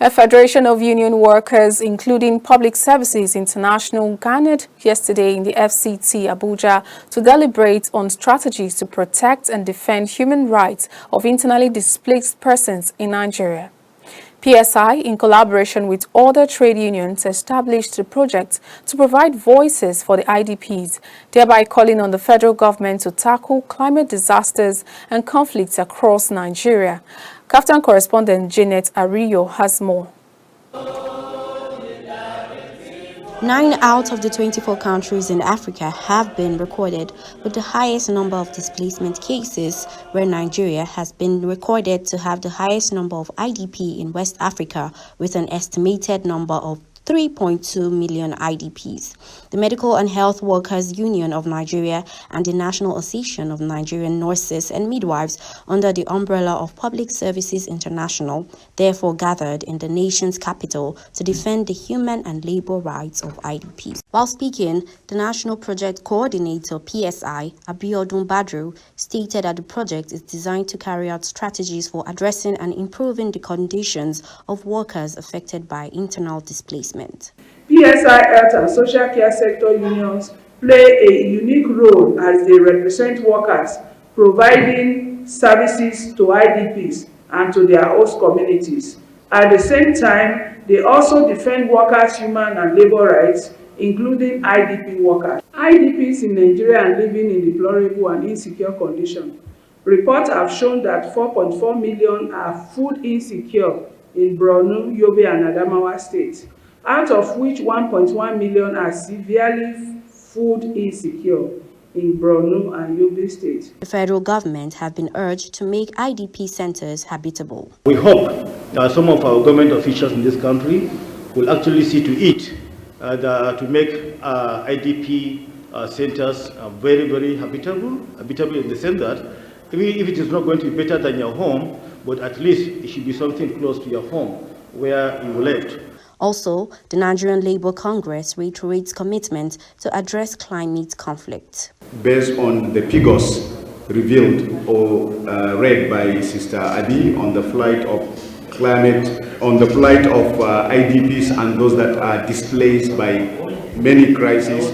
A Federation of Union Workers, including Public Services International, gathered yesterday in the FCT Abuja to deliberate on strategies to protect and defend human rights of internally displaced persons in Nigeria. PSI, in collaboration with other trade unions, established a project to provide voices for the IDPs, thereby calling on the federal government to tackle climate disasters and conflicts across Nigeria. KAFTAN correspondent Janet Ariyo has more. 9 out of the 24 countries in Africa have been recorded with the highest number of displacement cases, where Nigeria has been recorded to have the highest number of IDP in West Africa, with an estimated number of 3.2 million IDPs. The Medical and Health Workers Union of Nigeria and the National Association of Nigerian Nurses and Midwives, under the umbrella of Public Services International, therefore gathered in the nation's capital to defend the human and labor rights of IDPs. While speaking, the National Project Coordinator PSI, Abiodun Badru, stated that the project is designed to carry out strategies for addressing and improving the conditions of workers affected by internal displacement. PSI Health and Social Care Sector unions play a unique role as they represent workers, providing services to IDPs and to their host communities. At the same time, they also defend workers' human and labor rights, including IDP workers. IDPs in Nigeria are living in deplorable and insecure conditions. Reports have shown that 4.4 million are food insecure in Borno, Yobe, and Adamawa states, out of which 1.1 million are severely food insecure in Borno and Yobe states. The federal government have been urged to make IDP centers habitable. We hope that some of our government officials in this country will actually see to it to make IDP centers very, very habitable in the sense that even if it is not going to be better than your home, but at least it should be something close to your home where you lived. Also, the Nigerian Labour Congress reiterates commitment to address climate conflict. Based on the figures revealed or read by Sister Adi on the plight of IDPs and those that are displaced by many crises,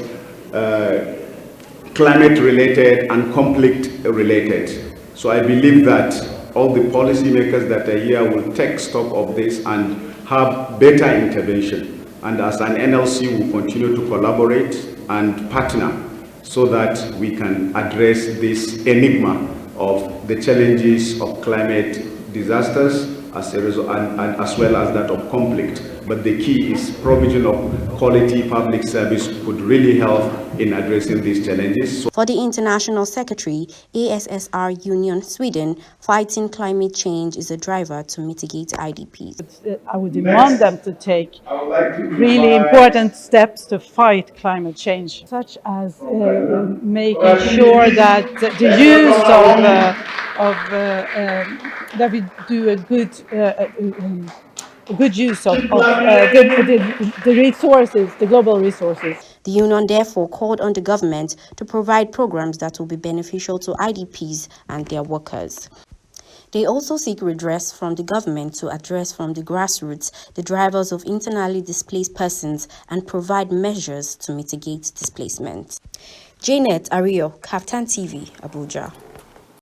climate-related and conflict-related. So I believe that all the policymakers that are here will take stock of this and have better intervention. And as an NLC, we will continue to collaborate and partner so that we can address this enigma of the challenges of climate disasters as a result, and as well as that of conflict. But the key is provision of quality public service could really help in addressing these challenges. For the International Secretary, ASSR Union Sweden, fighting climate change is a driver to mitigate IDPs. I would demand them to take really important steps to fight climate change, such as making sure that the use that we do a good use of the resources, the global resources. The union therefore called on the government to provide programs that will be beneficial to IDPs and their workers. They also seek redress from the government to address from the grassroots the drivers of internally displaced persons and provide measures to mitigate displacement. Janet Ariyo, KAFTAN TV, Abuja.